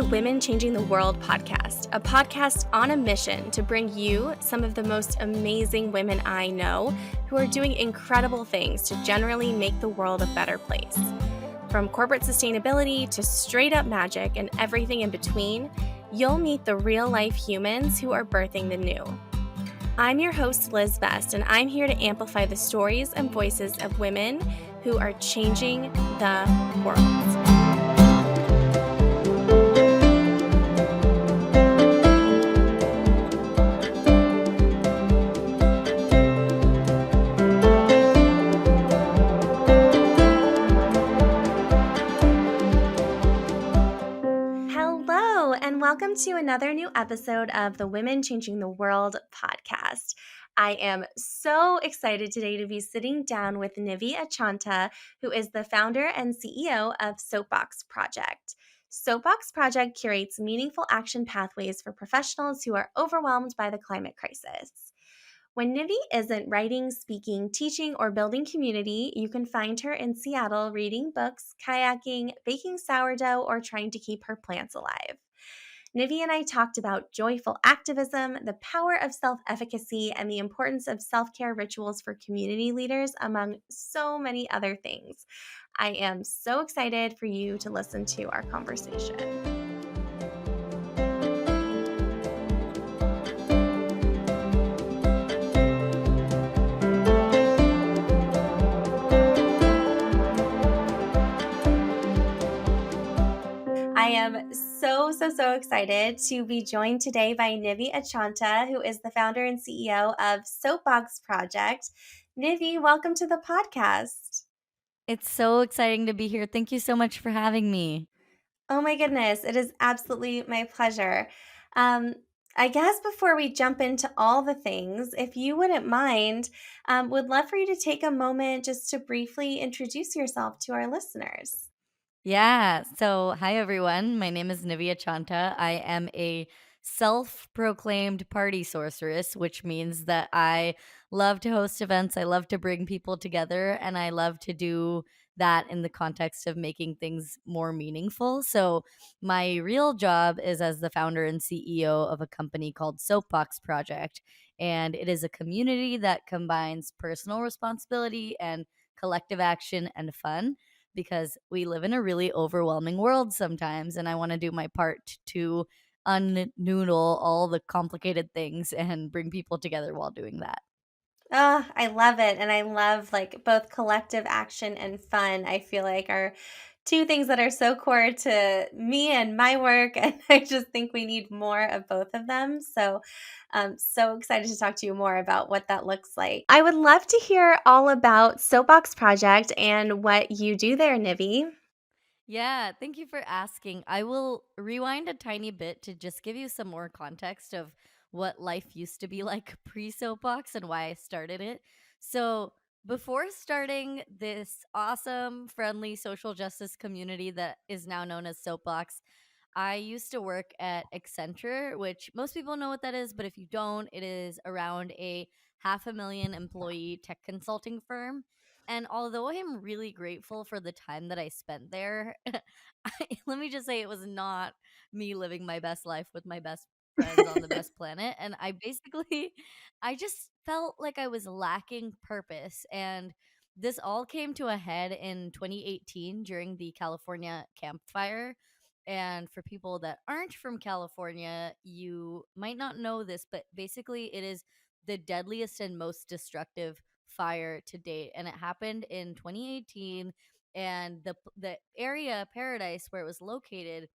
the Women Changing the World podcast, a podcast on a mission to bring you some of the most amazing women I know who are doing incredible things to generally make the world a better place. From corporate sustainability to straight up magic and everything in between, you'll meet the real life humans who are birthing the new. I'm your host, Liz Best, and I'm here to amplify the stories and voices of women who are changing the world. Welcome to another new episode of the Women Changing the World podcast. I am so excited today to be sitting down with Nivi Achanta, who is the founder and CEO of Soapbox Project. Soapbox Project curates meaningful action pathways for professionals who are overwhelmed by the climate crisis. When Nivi isn't writing, speaking, teaching, or building community, you can find her in Seattle reading books, kayaking, baking sourdough, or trying to keep her plants alive. Nivi and I talked about joyful activism, the power of self-efficacy, and the importance of self-care rituals for community leaders, among so many other things. I am so excited for you to listen to our conversation. I am so excited to be joined today by Nivi Achanta, who is the founder and CEO of Soapbox Project. Nivi, welcome to the podcast. It's so exciting to be here. Thank you so much for having me. Oh my goodness, it is absolutely my pleasure. I guess before we jump into all the things, if you wouldn't mind, would love for you to take a moment just to briefly introduce yourself to our listeners. Yeah. So, hi, everyone. My name is Nivi Achanta. I am a self-proclaimed party sorceress, which means that I love to host events. I love to bring people together, and I love to do that in the context of making things more meaningful. So, my real job is as the founder and CEO of a company called Soapbox Project, and it is a community that combines personal responsibility and collective action and fun, because we live in a really overwhelming world sometimes, and I want to do my part to unnoodle all the complicated things and bring people together while doing that. Oh, I love it. And I love like both collective action and fun. I feel like are two things that are so core to me and my work. And I just think we need more of both of them. So I'm so excited to talk to you more about what that looks like. I would love to hear all about Soapbox Project and what you do there, Nivi. Yeah, thank you for asking. I will rewind a tiny bit to just give you some more context of what life used to be like pre Soapbox and why I started it. So, before starting this awesome, friendly social justice community that is now known as Soapbox, I used to work at Accenture, which most people know what that is, but if you don't, it is around a 500,000 employee tech consulting firm. And although I'm really grateful for the time that I spent there, let me just say it was not me living my best life with my best friends on the best planet. And I just felt like I was lacking purpose. And this all came to a head in 2018 during the California campfire. And for people that aren't from California, you might not know this, but basically it is the deadliest and most destructive fire to date. And it happened in 2018. And the area, Paradise, where it was located,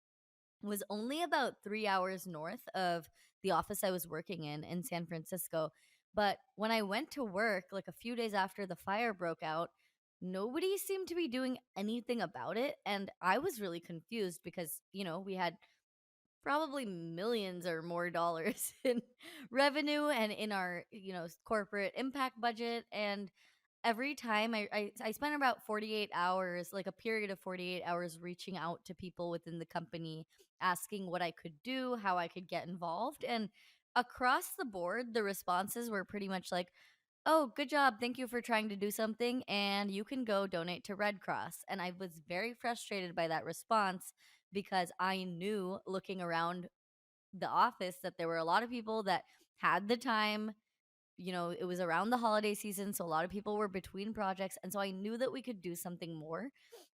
was only about 3 hours north of the office I was working in San Francisco. But when I went to work, like a few days after the fire broke out, nobody seemed to be doing anything about it. And I was really confused because, we had probably millions or more dollars in revenue and in our, corporate impact budget. And every time I spent about 48 hours, like a period of 48 hours, reaching out to people within the company, asking what I could do, how I could get involved. And across the board, the responses were pretty much like, "Oh, good job. Thank you for trying to do something. And you can go donate to Red Cross." And I was very frustrated by that response because I knew looking around the office that there were a lot of people that had the time. It was around the holiday season, so a lot of people were between projects. And so I knew that we could do something more.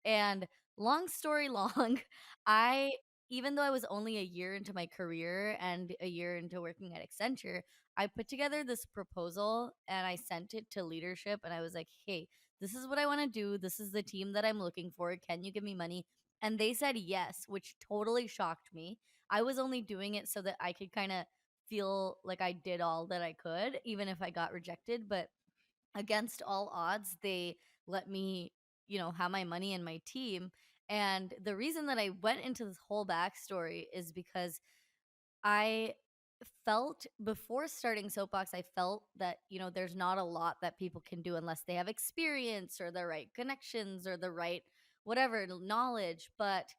And long story long, I, even though I was only a year into my career and a year into working at Accenture, I put together this proposal and I sent it to leadership. And I was like, hey, this is what I want to do. This is the team that I'm looking for. Can you give me money? And they said yes, which totally shocked me. I was only doing it so that I could kind of feel like I did all that I could, even if I got rejected. But against all odds, they let me, have my money and my team. And the reason that I went into this whole backstory is because I felt before starting Soapbox, I felt that, there's not a lot that people can do unless they have experience or the right connections or the right whatever knowledge. But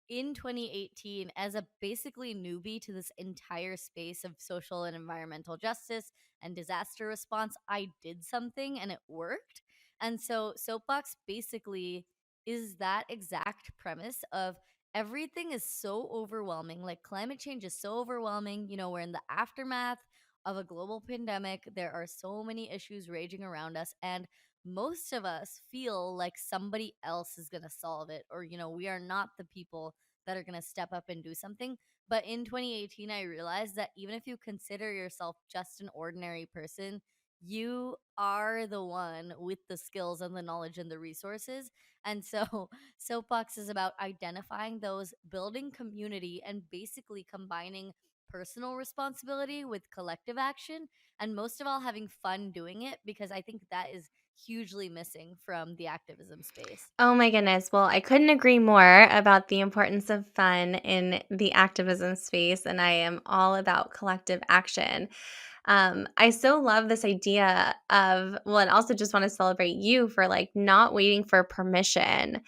in 2018, as a basically newbie to this entire space of social and environmental justice and disaster response, I did something and it worked. And so Soapbox basically is that exact premise of everything is so overwhelming. Like climate change is so overwhelming. We're in the aftermath of a global pandemic. There are so many issues raging around us. And most of us feel like somebody else is going to solve it, or, we are not the people that are going to step up and do something. But in 2018, I realized that even if you consider yourself just an ordinary person, you are the one with the skills and the knowledge and the resources. And so Soapbox is about identifying those, building community, and basically combining personal responsibility with collective action. And most of all, having fun doing it, because I think that is hugely missing from the activism space. Oh my goodness. Well, I couldn't agree more about the importance of fun in the activism space, and I am all about collective action. I so love this idea of, well, and also just want to celebrate you for like not waiting for permission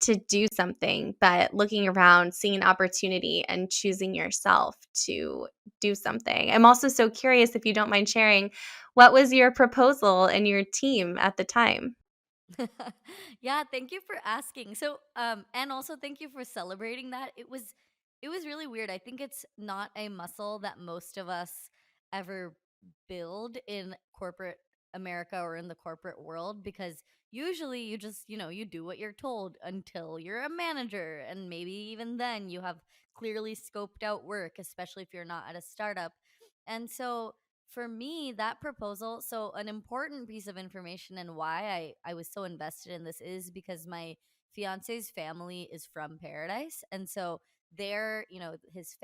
to do something, but looking around, seeing an opportunity, and choosing yourself to do something. I'm also so curious, if you don't mind sharing, what was your proposal and your team at the time? Yeah, thank you for asking. So, and also thank you for celebrating that. It was really weird. I think it's not a muscle that most of us ever build in corporate America or in the corporate world, because usually you just, you do what you're told until you're a manager, and maybe even then you have clearly scoped out work, especially if you're not at a startup. And so for me, that proposal, so an important piece of information and why I was so invested in this is because my fiance's family is from Paradise. And so there, his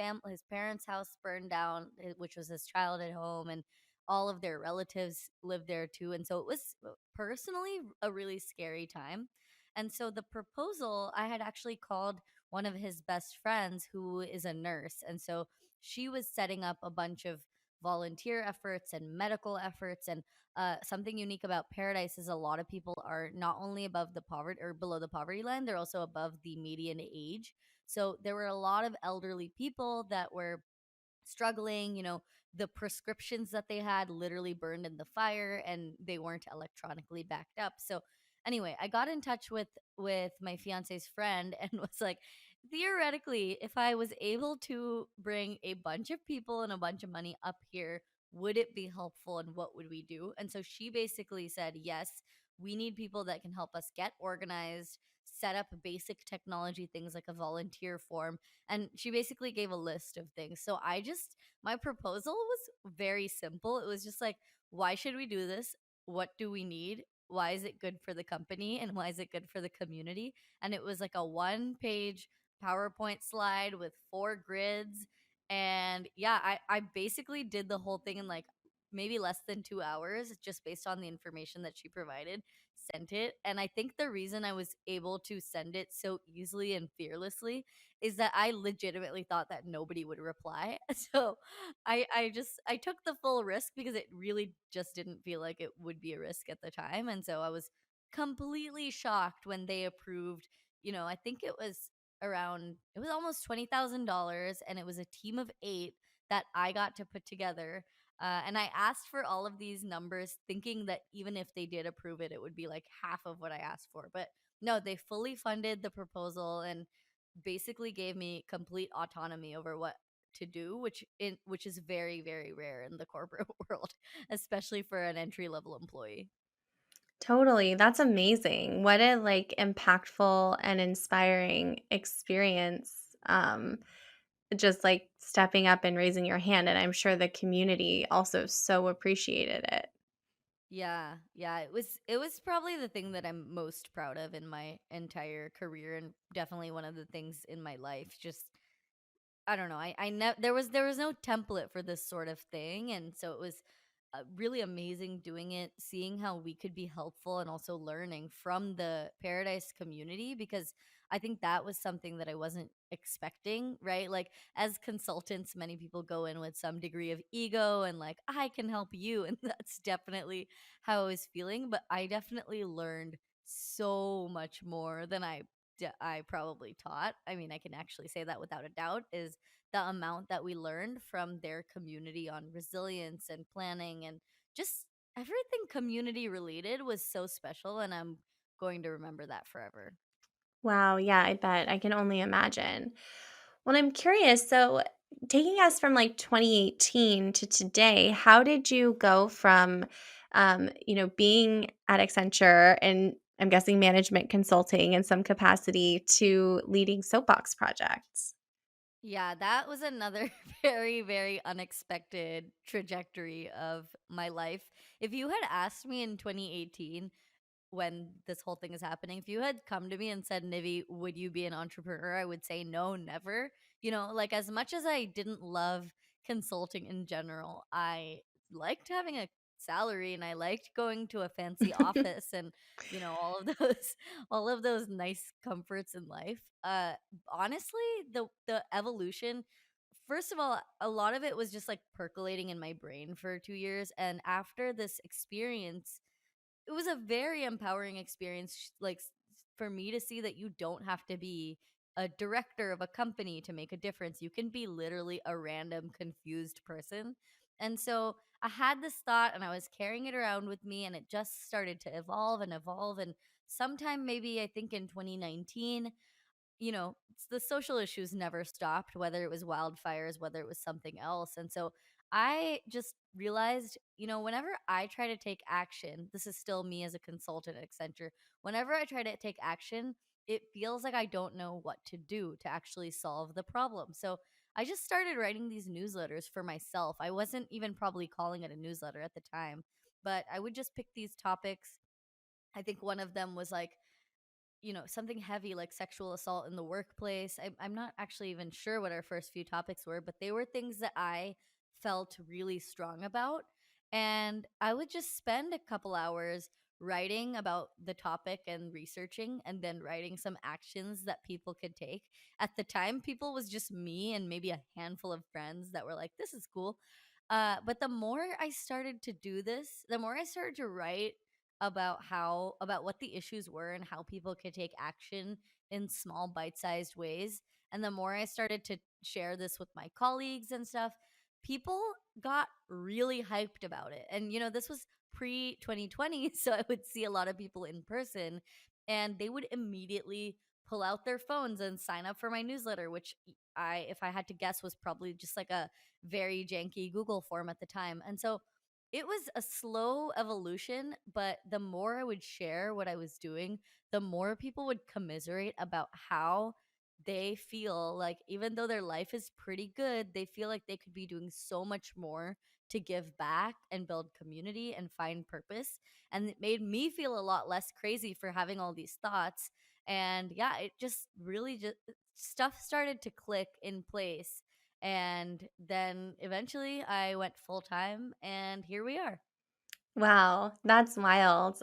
parents' house burned down, which was his childhood home, and all of their relatives lived there too. And so it was personally a really scary time. And so the proposal, I had actually called one of his best friends who is a nurse. And so she was setting up a bunch of volunteer efforts and medical efforts. And something unique about Paradise is a lot of people are not only above the poverty or below the poverty line, they're also above the median age. So there were a lot of elderly people that were struggling. The prescriptions that they had literally burned in the fire and they weren't electronically backed up. So anyway, I got in touch with my fiance's friend and was like, theoretically, if I was able to bring a bunch of people and a bunch of money up here, would it be helpful and what would we do? And so she basically said, yes, we need people that can help us get organized, set up basic technology things like a volunteer form. And she basically gave a list of things. So my proposal was very simple. It was just like, why should we do this? What do we need? Why is it good for the company? And why is it good for the community? And it was like a 1 page PowerPoint slide with 4 grids. And yeah, I basically did the whole thing in like maybe less than 2 hours, just based on the information that she provided, sent it. And I think the reason I was able to send it so easily and fearlessly is that I legitimately thought that nobody would reply. So I took the full risk because it really just didn't feel like it would be a risk at the time. And so I was completely shocked when they approved. I think it was almost $20,000, and it was a team of 8 that I got to put together. And I asked for all of these numbers, thinking that even if they did approve it, it would be like half of what I asked for. But no, they fully funded the proposal, and basically gave me complete autonomy over what to do, which is very, very rare in the corporate world, especially for an entry level employee. Totally. That's amazing. What a like impactful and inspiring experience. Just like stepping up and raising your hand. And I'm sure the community also so appreciated it. Yeah, yeah, it was probably the thing that I'm most proud of in my entire career, and definitely one of the things in my life. Just I don't know. There was no template for this sort of thing, and so it was really amazing doing it, seeing how we could be helpful, and also learning from the Paradise community, because I think that was something that I wasn't expecting. Right, like as consultants, many people go in with some degree of ego and like I can help you, and that's definitely how I was feeling. But I definitely learned so much more than I probably taught. I mean, I can actually say that without a doubt, is the amount that we learned from their community on resilience and planning and just everything community related was so special, and I'm going to remember that forever. Wow, yeah, I bet. I can only imagine. Well, I'm curious. So, taking us from like 2018 to today, how did you go from, being at Accenture and I'm guessing management consulting in some capacity to leading Soapbox projects? Yeah, that was another very, very unexpected trajectory of my life. If you had asked me in 2018, when this whole thing is happening, if you had come to me and said, Nivi, would you be an entrepreneur? I would say no, never. Like as much as I didn't love consulting in general, I liked having a salary and I liked going to a fancy office and all of those all of those nice comforts in life. Honestly, the evolution, first of all, a lot of it was just like percolating in my brain for 2 years, and after this experience it was a very empowering experience, for me to see that you don't have to be a director of a company to make a difference. You can be literally a random confused person. And so I had this thought and I was carrying it around with me, and it just started to evolve and evolve. And sometime maybe I think in 2019, the social issues never stopped, whether it was wildfires, whether it was something else. And so I just realized, whenever I try to take action, this is still me as a consultant at Accenture. Whenever I try to take action, it feels like I don't know what to do to actually solve the problem. So I just started writing these newsletters for myself. I wasn't even probably calling it a newsletter at the time, but I would just pick these topics. I think one of them was like, something heavy like sexual assault in the workplace. I'm not actually even sure what our first few topics were, but they were things that I felt really strong about. And I would just spend a couple hours writing about the topic and researching, and then writing some actions that people could take. At the time, people was just me and maybe a handful of friends that were like, this is cool. But the more I started to do this, the more I started to write about what the issues were and how people could take action in small bite-sized ways, and the more I started to share this with my colleagues and stuff, people got really hyped about it. And this was pre 2020, so I would see a lot of people in person, and they would immediately pull out their phones and sign up for my newsletter, which if I had to guess, was probably just like a very janky Google form at the time. And so it was a slow evolution, but the more I would share what I was doing, the more people would commiserate about how they feel like, even though their life is pretty good, they feel like they could be doing so much more to give back and build community and find purpose. And it made me feel a lot less crazy for having all these thoughts. And yeah, it just really just stuff started to click in place, and then eventually I went full time, and here we are. Wow, that's wild.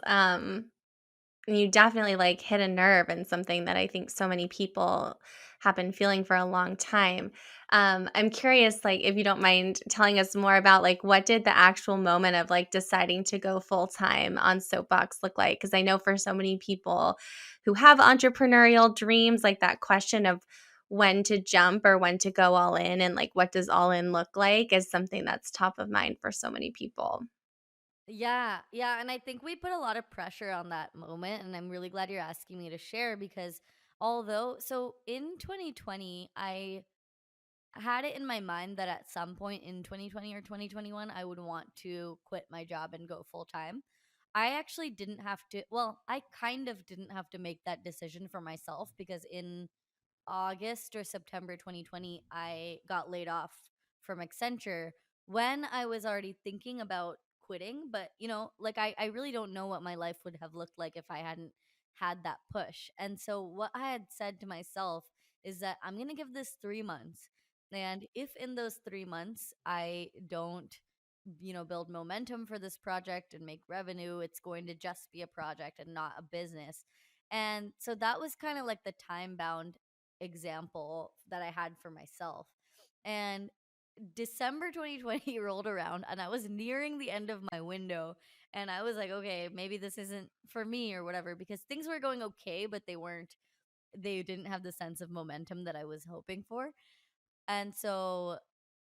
You definitely like hit a nerve and something that I think so many people have been feeling for a long time. I'm curious, like, if you don't mind telling us more about like what did the actual moment of like deciding to go full time on Soapbox look like? Because I know for so many people who have entrepreneurial dreams, like that question of when to jump or when to go all in and like what does all in look like is something that's top of mind for so many people. Yeah, yeah, and I think we put a lot of pressure on that moment, and I'm really glad you're asking me to share, because Although, so in 2020, I had it in my mind that at some point in 2020 or 2021, I would want to quit my job and go full time. I actually didn't have to, well, I kind of didn't have to make that decision for myself because in August or September 2020, I got laid off from Accenture when I was already thinking about quitting. But, like I really don't know what my life would have looked like if I hadn't had that push. And so, what I had said to myself is that I'm going to give this 3 months. And if in those 3 months I don't, build momentum for this project and make revenue, it's going to just be a project and not a business. And so that was kind of like the time bound example that I had for myself. And December 2020 rolled around and I was nearing the end of my window and I was like, okay, maybe this isn't for me or whatever because things were going okay, but they didn't have the sense of momentum that I was hoping for. And so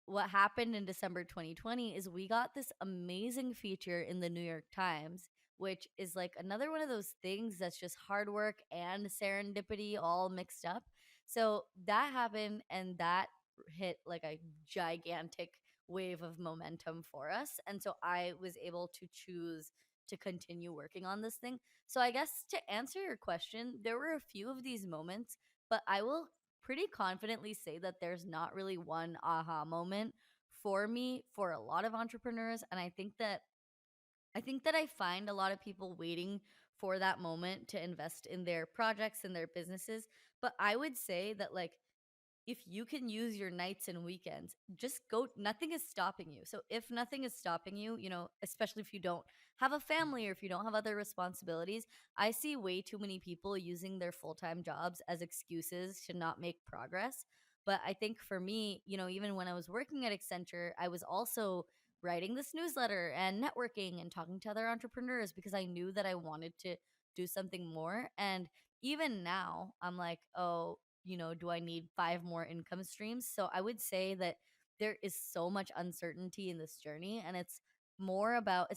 what happened in December 2020 is we got this amazing feature in the New York Times, which is like another one of those things that's just hard work and serendipity all mixed up. So that happened, and that hit like a gigantic wave of momentum for us. And so I was able to choose to continue working on this thing. So I guess to answer your question, there were a few of these moments, but I will pretty confidently say that there's not really one aha moment for me for a lot of entrepreneurs. And I think that I find a lot of people waiting for that moment to invest in their projects and their businesses. But I would say that, like, if you can use your nights and weekends, just go. Nothing is stopping you. So if nothing is stopping you, especially if you don't have a family or if you don't have other responsibilities, I see way too many people using their full-time jobs as excuses to not make progress. But I think for me, even when I was working at Accenture, I was also writing this newsletter and networking and talking to other entrepreneurs because I knew that I wanted to do something more. And even now, I'm like, oh, do I need five more income streams? So I would say that there is so much uncertainty in this journey. And it's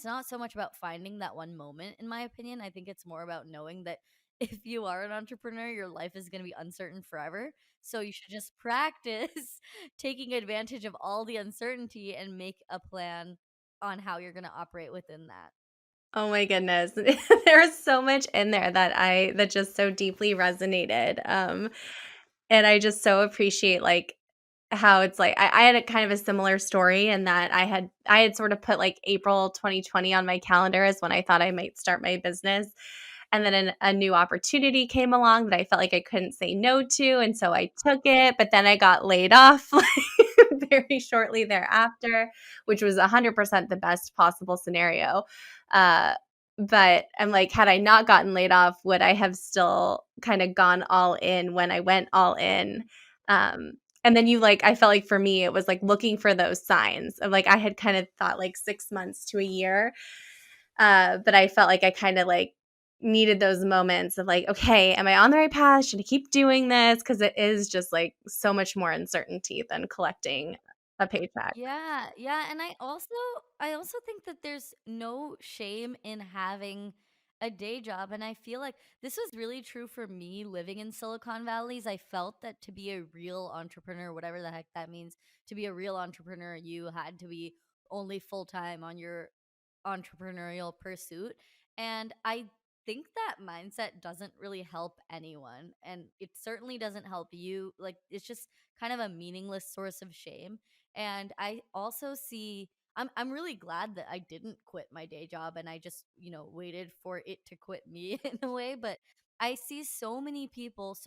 not so much about finding that one moment, in my opinion. I think it's more about knowing that if you are an entrepreneur, your life is going to be uncertain forever. So you should just practice taking advantage of all the uncertainty and make a plan on how you're going to operate within that. Oh my goodness. There's so much in there that just so deeply resonated. And I just so appreciate, like, how it's like I had a kind of a similar story in that I had sort of put, like, April 2020 on my calendar as when I thought I might start my business, and then a new opportunity came along that I felt like I couldn't say no to, and so I took it, but then I got laid off, like, very shortly thereafter, which was 100% the best possible scenario. Uh, but I'm like, had I not gotten laid off, would I have still kinda gone all in when I went all in? Um, and then I felt like for me, it was like looking for those signs of, like, I had kind of thought like 6 months to a year, but I felt like I kinda, like, needed those moments of like, "Okay, am I on the right path? Should I keep doing this?" Because it is just, like, so much more uncertainty than collecting a paycheck. Yeah, yeah, and I also think that there's no shame in having a day job, and I feel like this was really true for me living in Silicon Valleys. I felt that to be a real entrepreneur, whatever the heck that means, to be a real entrepreneur, you had to be only full-time on your entrepreneurial pursuit. And I think that mindset doesn't really help anyone, and it certainly doesn't help you. Like, it's just kind of a meaningless source of shame. And I also see I'm really glad that I didn't quit my day job and I just, waited for it to quit me in a way. But I see so many people,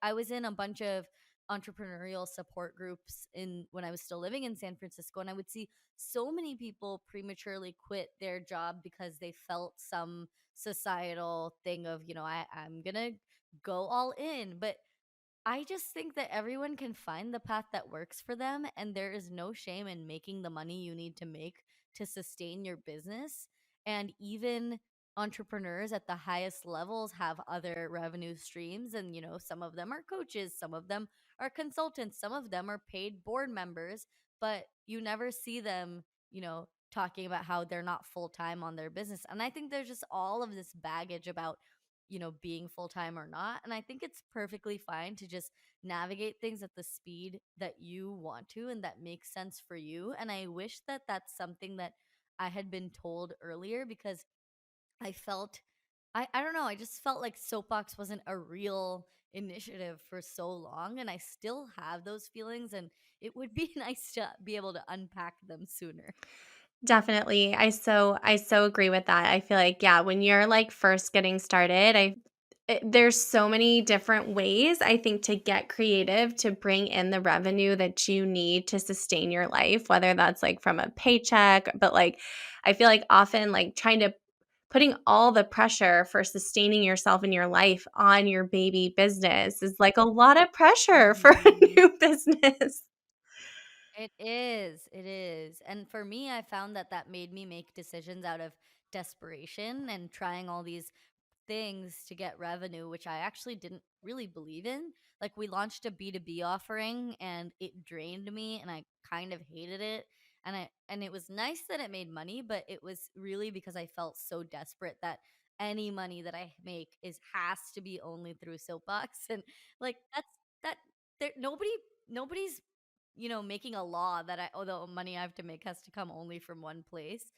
I was in a bunch of entrepreneurial support groups in when I was still living in San Francisco, and I would see so many people prematurely quit their job because they felt some societal thing of, I'm gonna go all in. But I just think that everyone can find the path that works for them, and there is no shame in making the money you need to make to sustain your business. And even entrepreneurs at the highest levels have other revenue streams. And, some of them are coaches, some of them are consultants, some of them are paid board members, but you never see them, talking about how they're not full time on their business. And I think there's just all of this baggage about, being full time or not. And I think it's perfectly fine to just navigate things at the speed that you want to and that makes sense for you. And I wish that that's something that I had been told earlier, because I felt I don't know, I just felt like Soapbox wasn't a real initiative for so long, and I still have those feelings, and it would be nice to be able to unpack them sooner. Definitely. I so agree with that. I feel like, yeah, when you're like first getting started, there's so many different ways I think to get creative to bring in the revenue that you need to sustain your life, whether that's like from a paycheck, but like I feel like often like trying to putting all the pressure for sustaining yourself and your life on your baby business is like a lot of pressure for a Mhm. new business. It is. It is. And for me, I found that that made me make decisions out of desperation and trying all these things to get revenue, which I actually didn't really believe in. Like, we launched a B2B offering and it drained me and I kind of hated it. And it was nice that it made money, but it was really because I felt so desperate that any money that I make is has to be only through Soapbox. And like that there nobody's making a law that the money I have to make has to come only from one place.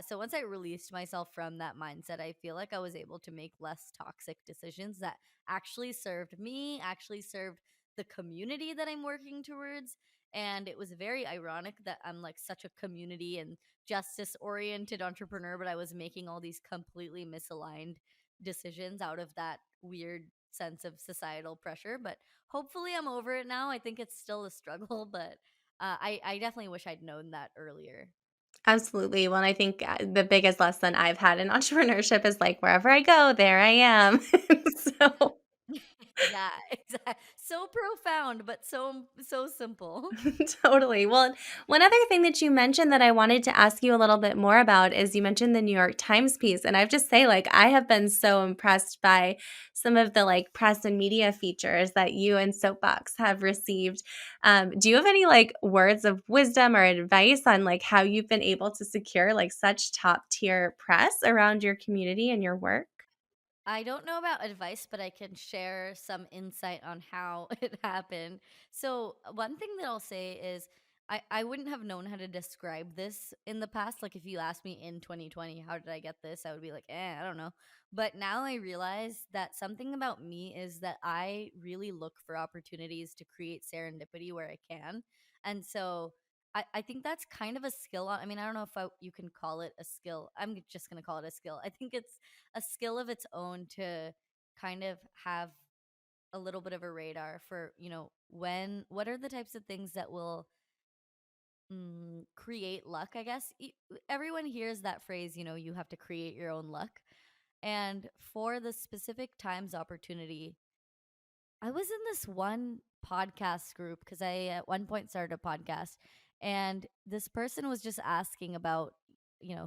So once I released myself from that mindset, I feel like I was able to make less toxic decisions that actually served me, actually served the community that I'm working towards. And it was very ironic that I'm like such a community and justice oriented entrepreneur, but I was making all these completely misaligned decisions out of that weird sense of societal pressure. But hopefully I'm over it now. I think it's still a struggle, but I definitely wish I'd known that earlier. Absolutely. Well, I think, the biggest lesson I've had in entrepreneurship is, like, wherever I go, there I am. So Yeah, exactly. So profound, but so simple. totally. Well, one other thing that you mentioned that I wanted to ask you a little bit more about is you mentioned the New York Times piece, and I have to say, like, I have been so impressed by some of the, like, press and media features that you and Soapbox have received. Do you have any, like, words of wisdom or advice on, like, how you've been able to secure, like, such top-tier press around your community and your work? I don't know about advice, but I can share some insight on how it happened. So, one thing that I'll say is I wouldn't have known how to describe this in the past. Like, if you asked me in 2020, how did I get this? I would be like, I don't know. But now I realize that something about me is that I really look for opportunities to create serendipity where I can. And so, I think that's kind of a skill. I mean, I don't know if you can call it a skill. I'm just going to call it a skill. I think it's a skill of its own to kind of have a little bit of a radar for, what are the types of things that will create luck, I guess. Everyone hears that phrase, you have to create your own luck. And for the specific times opportunity, I was in this one podcast group because I at one point started a podcast, and this person was just asking about,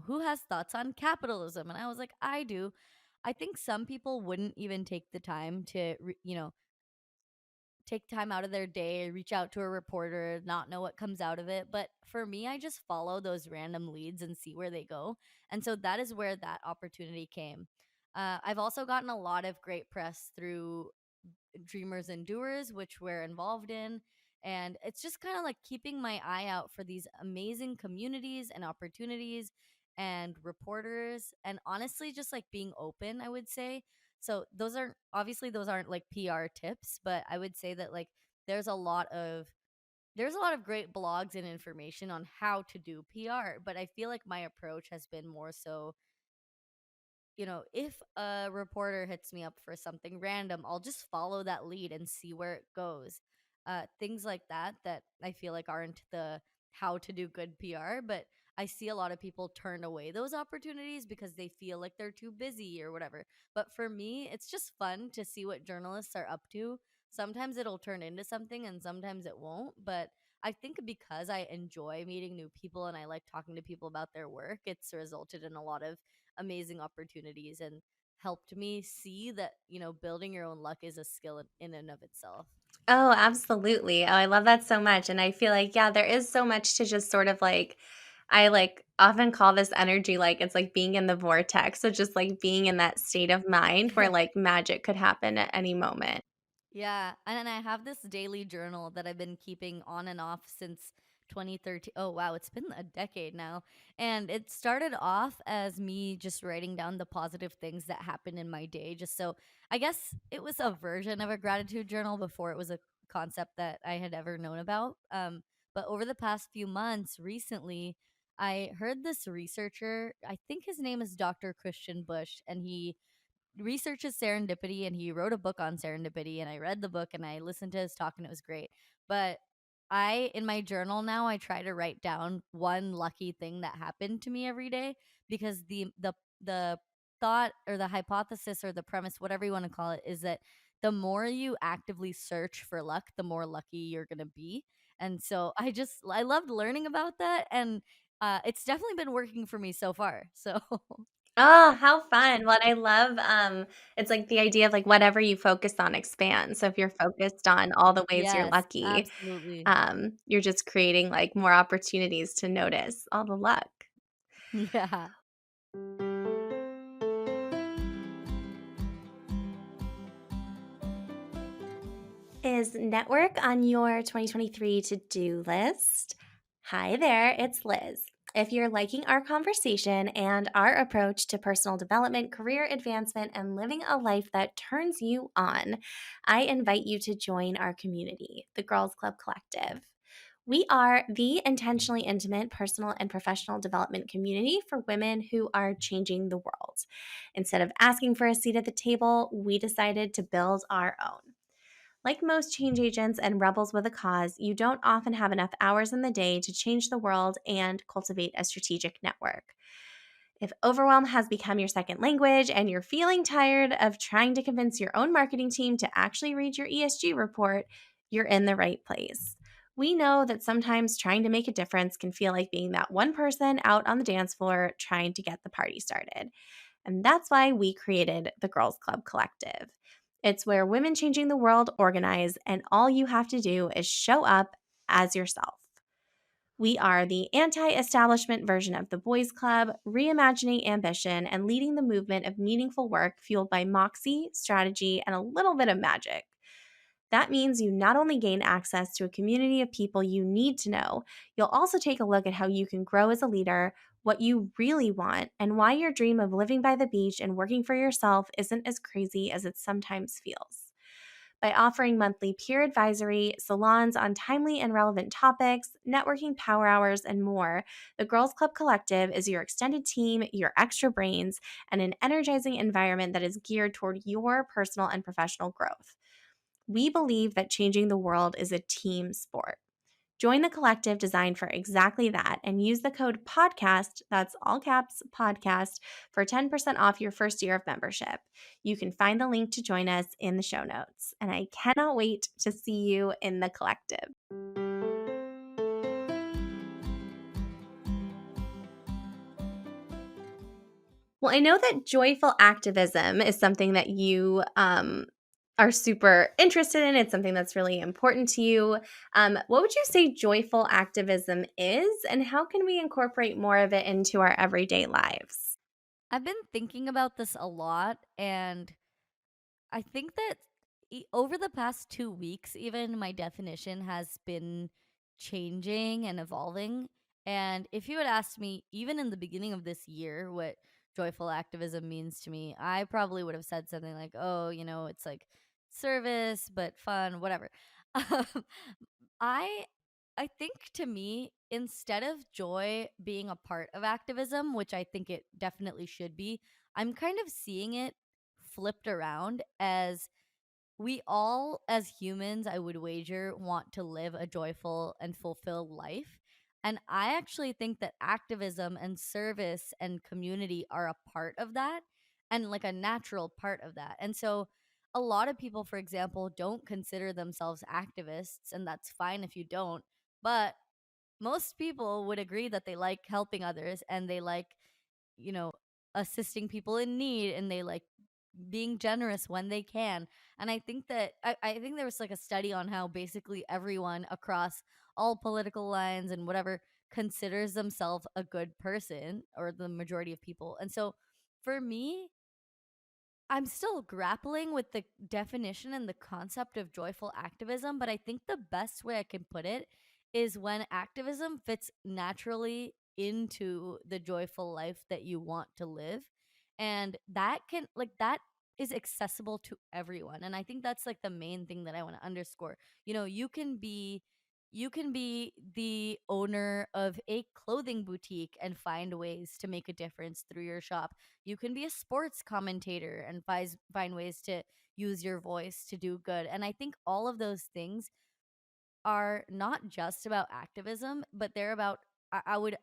who has thoughts on capitalism, and I was like, I do. I think some people wouldn't even take the time to, take time out of their day, reach out to a reporter, not know what comes out of it. But for me, I just follow those random leads and see where they go. And so that is where that opportunity came. I've also gotten a lot of great press through Dreamers and Doers, which we're involved in. And it's just kind of like keeping my eye out for these amazing communities and opportunities and reporters. And honestly, just like being open, I would say. So those aren't like PR tips, but I would say that like there's a lot of there's a lot of great blogs and information on how to do PR, but I feel like my approach has been more so, if a reporter hits me up for something random, I'll just follow that lead and see where it goes. Things like that I feel like aren't the how to do good PR, but I see a lot of people turn away those opportunities because they feel like they're too busy or whatever. But for me, it's just fun to see what journalists are up to. Sometimes it'll turn into something and sometimes it won't. But I think because I enjoy meeting new people and I like talking to people about their work, it's resulted in a lot of amazing opportunities and helped me see that, building your own luck is a skill in and of itself. Oh, absolutely. Oh, I love that so much, and I feel like, yeah, there is so much to just sort of, like, I like often call this energy like it's like being in the vortex. So just like being in that state of mind where like magic could happen at any moment. Yeah, and then I have this daily journal that I've been keeping on and off since 2013. Oh wow, it's been a decade now. And it started off as me just writing down the positive things that happened in my day. Just so I guess it was a version of a gratitude journal before it was a concept that I had ever known about. But over the past few months, recently, I heard this researcher. I think his name is Dr. Christian Bush, and he researches serendipity, and he wrote a book on serendipity, and I read the book and I listened to his talk and it was great. But I in my journal now I try to write down one lucky thing that happened to me every day, because the thought or the hypothesis or the premise, whatever you want to call it, is that the more you actively search for luck, the more lucky you're going to be. And so I loved learning about that, and it's definitely been working for me so far. So Oh, how fun. What I love, it's like the idea of like whatever you focus on expands. So if you're focused on all the ways you're yes, lucky, absolutely. you're just creating like more opportunities to notice all the luck. Yeah. Is network on your 2023 to do list? Hi there, it's Liz. If you're liking our conversation and our approach to personal development, career advancement, and living a life that turns you on, I invite you to join our community, the Girls Club Collective. We are the intentionally intimate personal and professional development community for women who are changing the world. Instead of asking for a seat at the table, we decided to build our own. Like most change agents and rebels with a cause, you don't often have enough hours in the day to change the world and cultivate a strategic network. If overwhelm has become your second language and you're feeling tired of trying to convince your own marketing team to actually read your ESG report, you're in the right place. We know that sometimes trying to make a difference can feel like being that one person out on the dance floor trying to get the party started. And that's why we created the Girls Club Collective. It's where women changing the world organize, and all you have to do is show up as yourself. We are the anti establishment version of the Boys Club, reimagining ambition and leading the movement of meaningful work fueled by moxie, strategy, and a little bit of magic. That means you not only gain access to a community of people you need to know, you'll also take a look at how you can grow as a leader, what you really want, and why your dream of living by the beach and working for yourself isn't as crazy as it sometimes feels. By offering monthly peer advisory, salons on timely and relevant topics, networking power hours, and more, the Girls Club Collective is your extended team, your extra brains, and an energizing environment that is geared toward your personal and professional growth. We believe that changing the world is a team sport. Join the collective designed for exactly that and use the code PODCAST, that's all caps podcast, for 10% off your first year of membership. You can find the link to join us in the show notes. And I cannot wait to see you in the collective. Well, I know that joyful activism is something that you are super interested in. It's something that's really important to you. What would you say joyful activism is, and how can we incorporate more of it into our everyday lives? I've been thinking about this a lot, and I think that over the past 2 weeks, even my definition has been changing and evolving. And if you had asked me, even in the beginning of this year, what joyful activism means to me, I probably would have said something like, oh, it's like service, but fun, whatever. Um, I I think to me, instead of joy being a part of activism, which I think it definitely should be, I'm kind of seeing it flipped around as we all, as humans, I would wager, want to live a joyful and fulfilled life. And I actually think that activism and service and community are a part of that, and like a natural part of that. And so a lot of people, for example, don't consider themselves activists, and that's fine if you don't. But most people would agree that they like helping others, and they like, you know, assisting people in need, and they like being generous when they can. And I think that I think there was like a study on how basically everyone across all political lines and whatever considers themselves a good person, or the majority of people. And so for me, I'm still grappling with the definition and the concept of joyful activism, but I think the best way I can put it is when activism fits naturally into the joyful life that you want to live. And that can, like, that is accessible to everyone. And I think that's like the main thing that I want to underscore. You know, you can be the owner of a clothing boutique and find ways to make a difference through your shop. You can be a sports commentator and find ways to use your voice to do good. And I think all of those things are not just about activism, but they're about, I would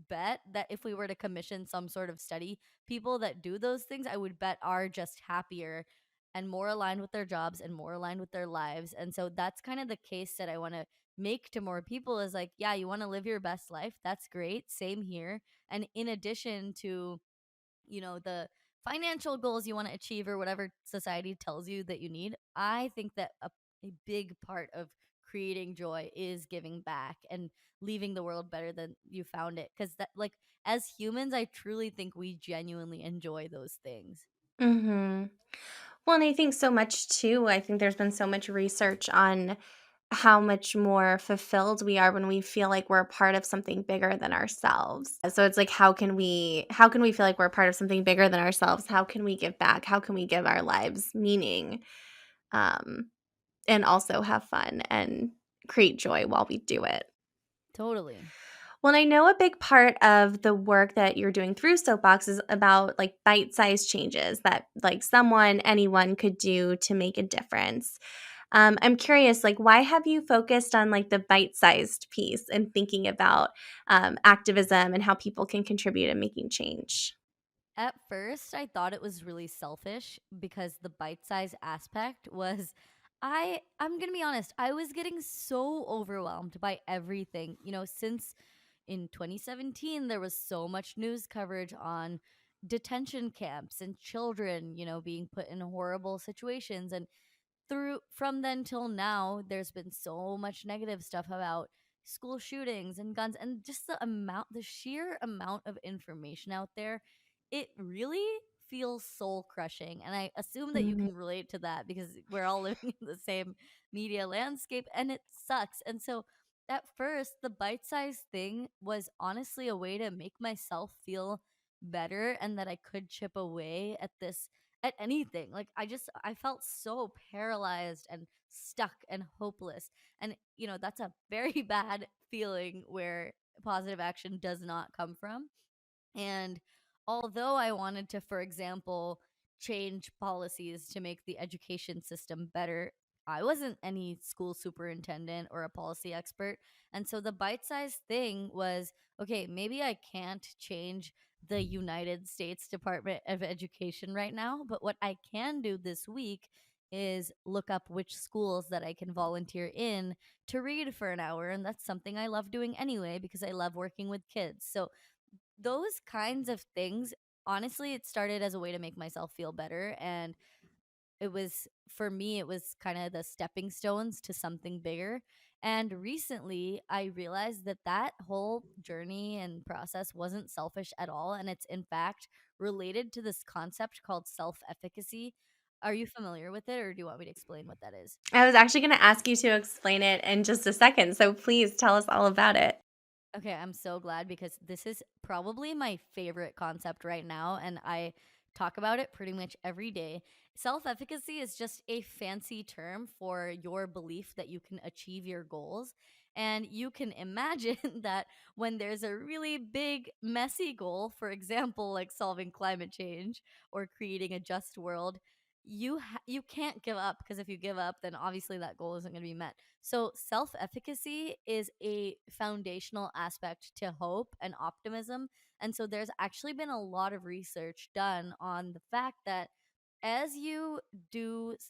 bet that if we were to commission some sort of study, people that do those things, I would bet are just happier and more aligned with their jobs and more aligned with their lives. And so that's kind of the case that I want to make to more people is like, yeah, you want to live your best life. That's great. Same here. And in addition to, the financial goals you want to achieve or whatever society tells you that you need, I think that a big part of creating joy is giving back and leaving the world better than you found it, because that, like, as humans, I truly think we genuinely enjoy those things. Mhm. Well, and I think so much too, I think there's been so much research on how much more fulfilled we are when we feel like we're a part of something bigger than ourselves. So it's like how can we feel like we're a part of something bigger than ourselves? How can we give back? How can we give our lives meaning? Um, and also have fun and create joy while we do it. Totally. Well, I know a big part of the work that you're doing through Soapbox is about like bite-sized changes that like anyone could do to make a difference. I'm curious, like, why have you focused on like the bite-sized piece and thinking about activism and how people can contribute in making change? At first, I thought it was really selfish because the bite size aspect was, I'm going to be honest, I was getting so overwhelmed by everything. Since in 2017 there was so much news coverage on detention camps and children, being put in horrible situations, and through from then till now there's been so much negative stuff about school shootings and guns, and just the sheer amount of information out there, it really feels soul crushing. And I assume that you Mhm. can relate to that because we're all living in the same media landscape, and it sucks. And so at first the bite-sized thing was honestly a way to make myself feel better, and that I could chip away at anything. Like, I felt so paralyzed and stuck and hopeless. And that's a very bad feeling where positive action does not come from. And although I wanted to, for example, change policies to make the education system better, I wasn't any school superintendent or a policy expert. And so the bite sized thing was, okay, maybe I can't change the United States Department of Education right now, but what I can do this week is look up which schools that I can volunteer in to read for an hour. And that's something I love doing anyway because I love working with kids. So those kinds of things, honestly, it started as a way to make myself feel better. And it was, for me, it was kind of the stepping stones to something bigger. And recently I realized that that whole journey and process wasn't selfish at all, and it's in fact related to this concept called self-efficacy. Are you familiar with it, or do you want me to explain what that is? I was actually going to ask you to explain it in just a second. So please tell us all about it. Okay, I'm so glad because this is probably my favorite concept right now, and I talk about it pretty much every day. Self efficacy is just a fancy term for your belief that you can achieve your goals. And you can imagine that when there's a really big, messy goal, for example, like solving climate change or creating a just world, you can't give up, because if you give up, then obviously that goal isn't going to be met. So, self efficacy is a foundational aspect to hope and optimism. And so, there's actually been a lot of research done on the fact that as you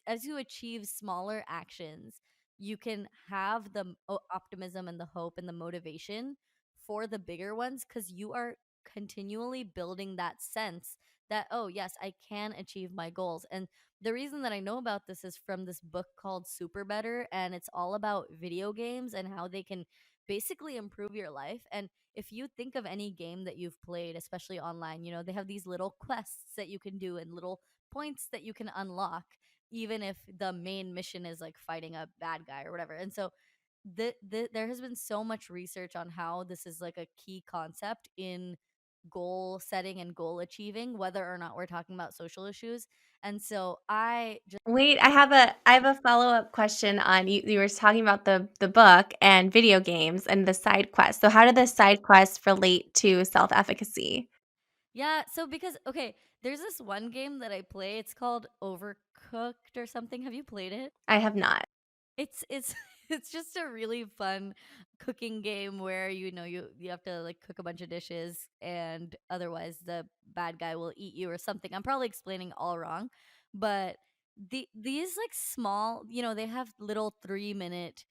achieve smaller actions, you can have the optimism and the hope and the motivation for the bigger ones, because you are continually building that sense that, oh, yes, I can achieve my goals. And the reason that I know about this is from this book called Super Better, and it's all about video games and how they can basically improve your life. And if you think of any game that you've played, especially online, they have these little quests that you can do and little points that you can unlock, even if the main mission is like fighting a bad guy or whatever. And so there has been so much research on how this is like a key concept in goal setting and goal achieving, whether or not we're talking about social issues. And so I just Wait, I have a follow-up question on you were talking about the book and video games and the side quests. So how do the side quests relate to self-efficacy? Yeah, so because okay, there's this one game that I play. It's called Overcooked or something. Have you played it? I have not. It's it's just a really fun cooking game where you have to like cook a bunch of dishes, and otherwise the bad guy will eat you or something. I'm probably explaining all wrong, but these like small, they have little 3-minute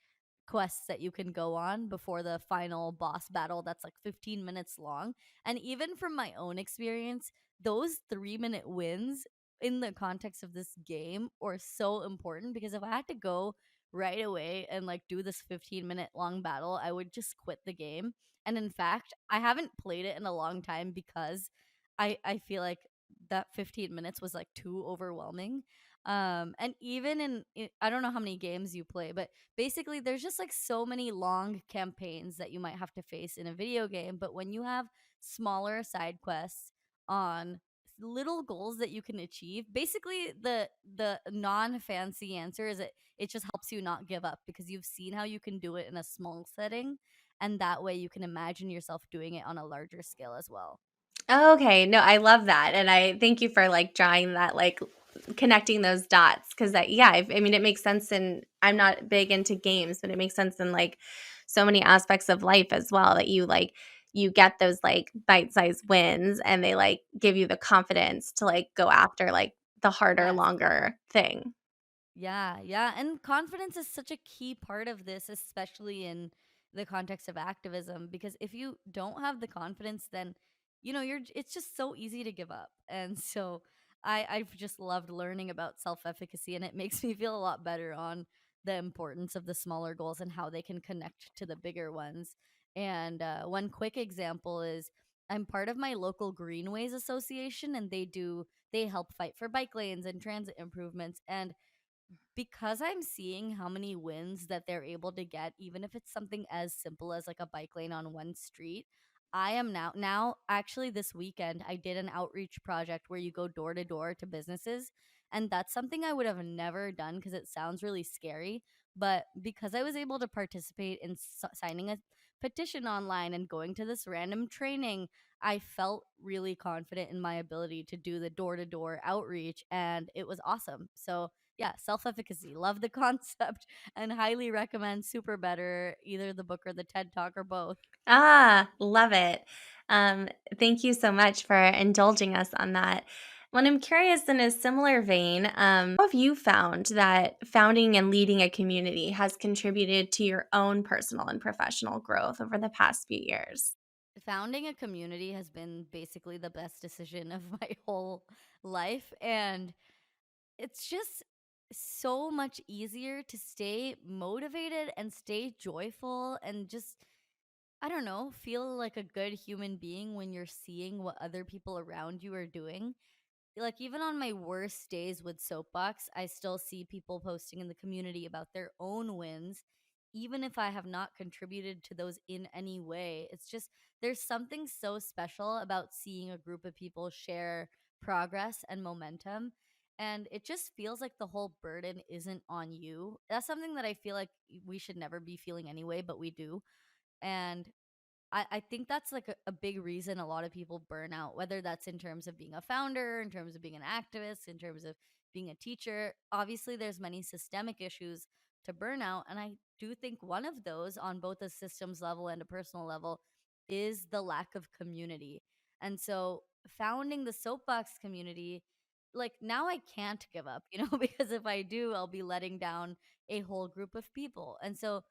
quests that you can go on before the final boss battle that's like 15 minutes long. And even from my own experience, those 3-minute wins in the context of this game are so important, because if I had to go right away and like do this 15-minute long battle, I would just quit the game. And in fact, I haven't played it in a long time because I feel like that 15 minutes was like too overwhelming. And even I don't know how many games you play, but basically there's just like so many long campaigns that you might have to face in a video game. But when you have smaller side quests on little goals that you can achieve, basically the non fancy answer is it just helps you not give up, because you've seen how you can do it in a small setting, and that way you can imagine yourself doing it on a larger scale as well. Okay, no, I love that, and I thank you for, like, drawing that, like, connecting those dots because that yeah, I mean, it makes sense, and I'm not big into games, but it makes sense in, like, so many aspects of life as well that you get those, like, bite-sized wins, and they, like, give you the confidence to, like, go after, like, the harder, Yes. longer thing. Yeah, yeah. And confidence is such a key part of this, especially in the context of activism, because if you don't have the confidence, then, it's just so easy to give up. And so I've just loved learning about self efficacy, and it makes me feel a lot better on the importance of the smaller goals and how they can connect to the bigger ones. And one quick example is I'm part of my local Greenways Association, and they help fight for bike lanes and transit improvements. And because I'm seeing how many wins that they're able to get, even if it's something as simple as like a bike lane on one street, I am now actually this weekend I did an outreach project where you go door to door to businesses, and that's something I would have never done because it sounds really scary, but because I was able to participate in signing a petition online and going to this random training, I felt really confident in my ability to do the door to door outreach, and it was awesome. So yeah, self efficacy. Love the concept and highly recommend Super Better, either the book or the TED Talk or both. Ah, love it. Um, Thank you so much for indulging us on that. When I'm curious, in a similar vein, how have you found that founding and leading a community has contributed to your own personal and professional growth over the past few years? Founding a community has been basically the best decision of my whole life. And it's just so much easier to stay motivated and stay joyful and just, I don't know, feel like a good human being when you're seeing what other people around you are doing. Like even on my worst days with Soapbox, I still see people posting in the community about their own wins, even if I have not contributed to those in any way. It's just there's something so special about seeing a group of people share progress and momentum. And it just feels like the whole burden isn't on you. That's something that I feel like we should never be feeling anyway, but we do. And I think that's like a big reason a lot of people burn out, whether that's in terms of being a founder, in terms of being an activist, in terms of being a teacher. Obviously, there's many systemic issues to burnout. And I do think one of those on both a systems level and a personal level is the lack of community. And so founding the Soapbox community, like now I can't give up, because if I do, I'll be letting down a whole group of people. And so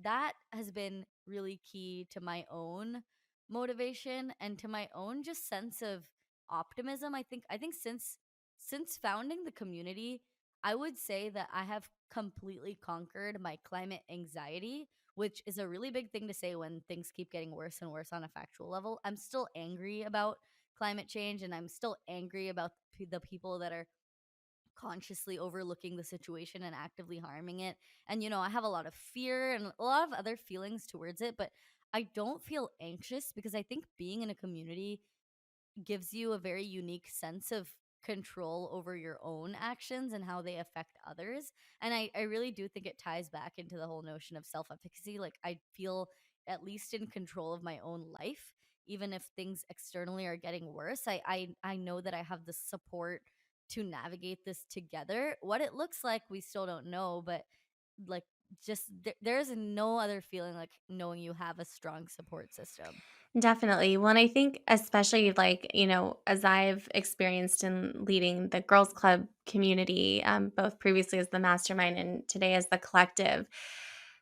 that has been really key to my own motivation and to my own just sense of optimism. I think since founding the community, I would say that I have completely conquered my climate anxiety, which is a really big thing to say when things keep getting worse and worse on a factual level. I'm still angry about climate change, and I'm still angry about the people that are consciously overlooking the situation and actively harming it. And, I have a lot of fear and a lot of other feelings towards it, but I don't feel anxious because I think being in a community gives you a very unique sense of control over your own actions and how they affect others. And I really do think it ties back into the whole notion of self efficacy. Like, I feel at least in control of my own life. Even if things externally are getting worse, I know that I have the support to navigate this together. What it looks like, we still don't know, but like, just there's no other feeling like knowing you have a strong support system. Definitely. Well, and I think especially like, as I've experienced in leading the girls club community, both previously as the mastermind and today as the collective,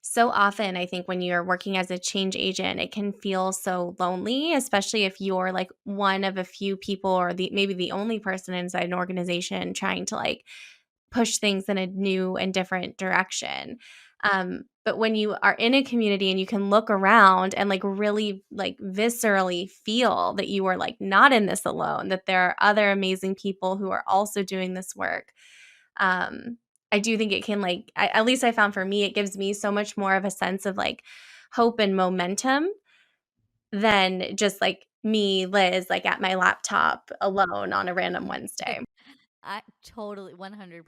so often I think when you're working as a change agent, it can feel so lonely, especially if you're like one of a few people or maybe the only person inside an organization trying to like push things in a new and different direction. But when you are in a community and you can look around and like really like viscerally feel that you are like not in this alone, that there are other amazing people who are also doing this work. Um, I do think it can like, at least I found for me, it gives me so much more of a sense of like hope and momentum than just like me, Liz, like at my laptop alone on a random Wednesday. I totally 100%.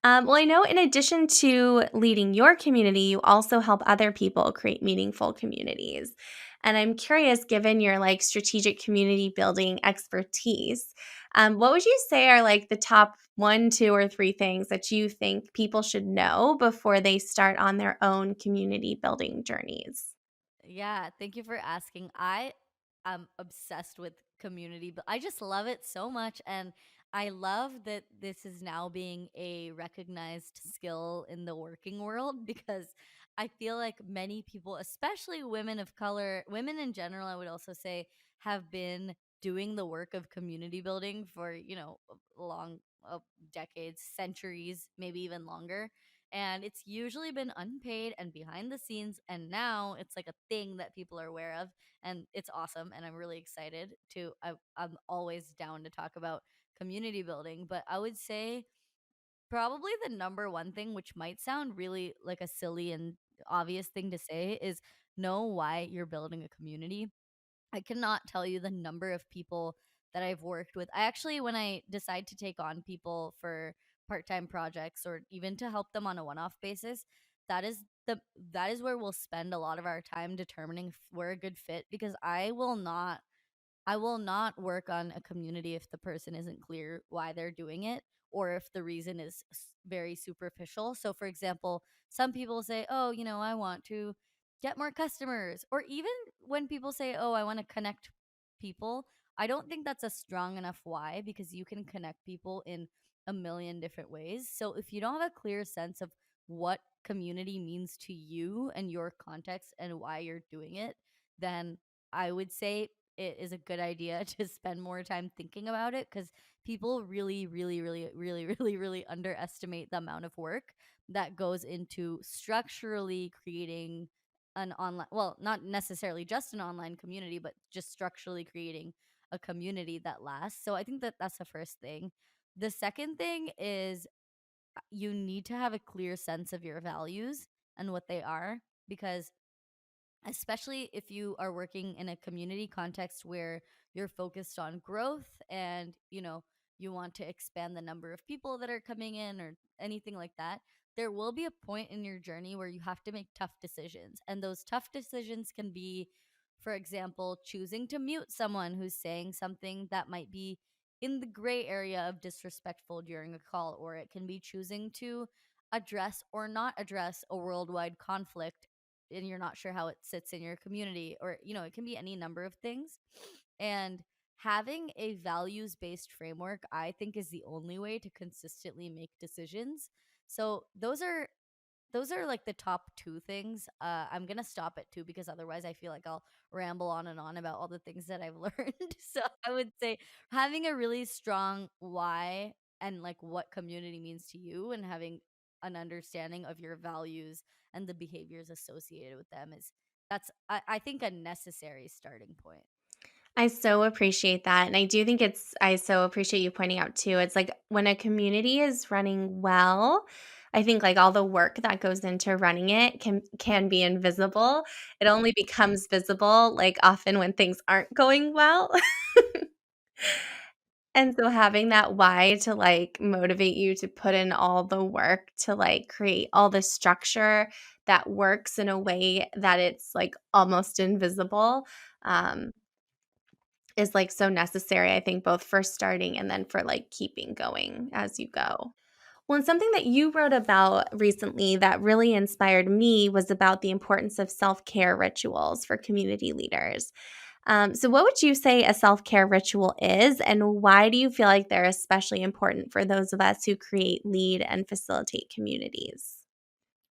Well, I know in addition to leading your community, you also help other people create meaningful communities. And I'm curious, given your like strategic community building expertise, what would you say are like the top one, two, or three things that you think people should know before they start on their own community building journeys? Yeah, thank you for asking. I am obsessed with community, but I just love it so much. And I love that this is now being a recognized skill in the working world because I feel like many people, especially women of color, women in general, I would also say, have been doing the work of community building for, long decades, centuries, maybe even longer, and it's usually been unpaid and behind the scenes, and now it's like a thing that people are aware of, and it's awesome, and I'm really excited to I'm always down to talk about community building. But I would say probably the number one thing, which might sound really like a silly and obvious thing to say, is know why you're building a community. I cannot tell you the number of people that I've worked with. I actually, when I decide to take on people for part-time projects or even to help them on a one-off basis, that is the that is where we'll spend a lot of our time determining if we're a good fit, because I will not work on a community if the person isn't clear why they're doing it, or if the reason is very superficial. So, for example, some people say, oh, I want to get more customers. Or even when people say, oh, I want to connect people, I don't think that's a strong enough why, because you can connect people in a million different ways. So, if you don't have a clear sense of what community means to you and your context and why you're doing it, then I would say it is a good idea to spend more time thinking about it, because people really, really, really, really, really, really underestimate the amount of work that goes into structurally creating an online, well, not necessarily just an online community, but just structurally creating a community that lasts. So I think that that's the first thing. The second thing is you need to have a clear sense of your values and what they are, because especially if you are working in a community context where you're focused on growth and you want to expand the number of people that are coming in or anything like that, there will be a point in your journey where you have to make tough decisions, and those tough decisions can be, for example, choosing to mute someone who's saying something that might be in the gray area of disrespectful during a call, or it can be choosing to address or not address a worldwide conflict and you're not sure how it sits in your community, or it can be any number of things. And having a values based framework, I think, is the only way to consistently make decisions. So those are like the top two things. I'm gonna stop at two because otherwise I feel like I'll ramble on and on about all the things that I've learned. So I would say having a really strong why and like what community means to you, and having an understanding of your values and the behaviors associated with them is I think a necessary starting point. I so appreciate that. And I do think I so appreciate you pointing out too. It's like when a community is running well, I think like all the work that goes into running it can be invisible. It only becomes visible like often when things aren't going well. And so having that why to like motivate you to put in all the work to like create all the structure that works in a way that it's like almost invisible. Um, is, like, so necessary, I think, both for starting and then for, like, keeping going as you go. Well, and something that you wrote about recently that really inspired me was about the importance of self-care rituals for community leaders. So what would you say a self-care ritual is, and why do you feel like they're especially important for those of us who create, lead, and facilitate communities?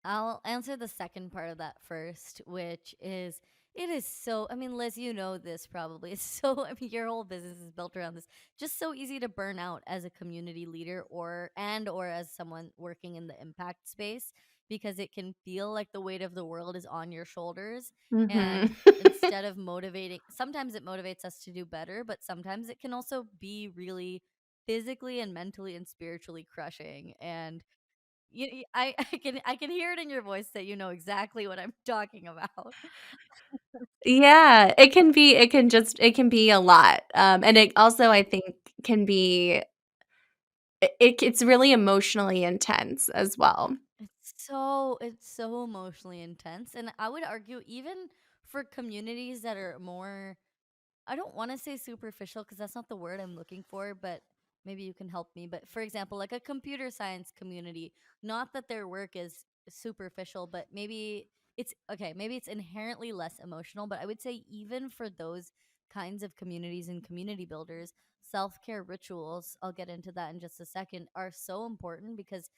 I'll answer the second part of that first, which is it is so, I mean, Liz, you know this probably. It's so, I mean, your whole business is built around this. Just so easy to burn out as a community leader or as someone working in the impact space because it can feel like the weight of the world is on your shoulders. And Mhm. instead of motivating, sometimes it motivates us to do better, but sometimes it can also be really physically and mentally and spiritually crushing. And I can hear it in your voice that you know exactly what I'm talking about. Yeah, it can be a lot, and it also, I think, can be it's really emotionally intense as well. It's so emotionally intense, and I would argue even for communities that are more, I don't want to say superficial because that's not the word I'm looking for, but maybe you can help me. But for example, like a computer science community, not that their work is superficial, but maybe it's okay, maybe it's inherently less emotional. But I would say, even for those kinds of communities and community builders, self care rituals, I'll get into that in just a second, are so important because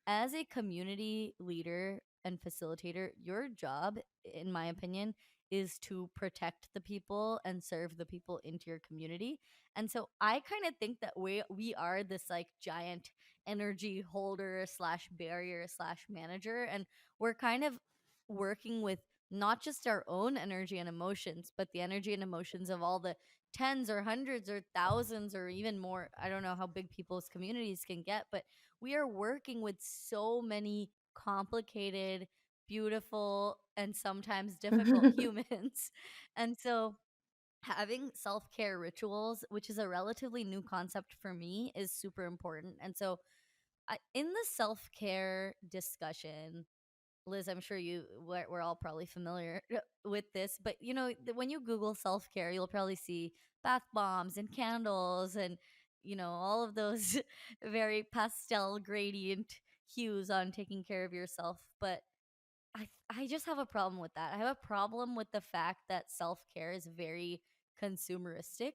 as a community leader and facilitator, your job, in my opinion, is to protect the people and serve the people into your community. And so I kind of think that we are this like giant energy holder slash barrier slash manager, and we're kind of working with not just our own energy and emotions, but the energy and emotions of all the tens or hundreds or thousands or even more. I don't know how big people's communities can get, but we are working with so many complicated, beautiful, and sometimes difficult humans. And so having self care rituals, which is a relatively new concept for me, is super important. And so, in the self care discussion, Liz, I'm sure we're all probably familiar with this, but you know, when you Google self care, you'll probably see bath bombs and candles and, you know, all of those very pastel gradient hues on taking care of yourself. But I just have a problem with that. I have a problem with the fact that self care is very consumeristic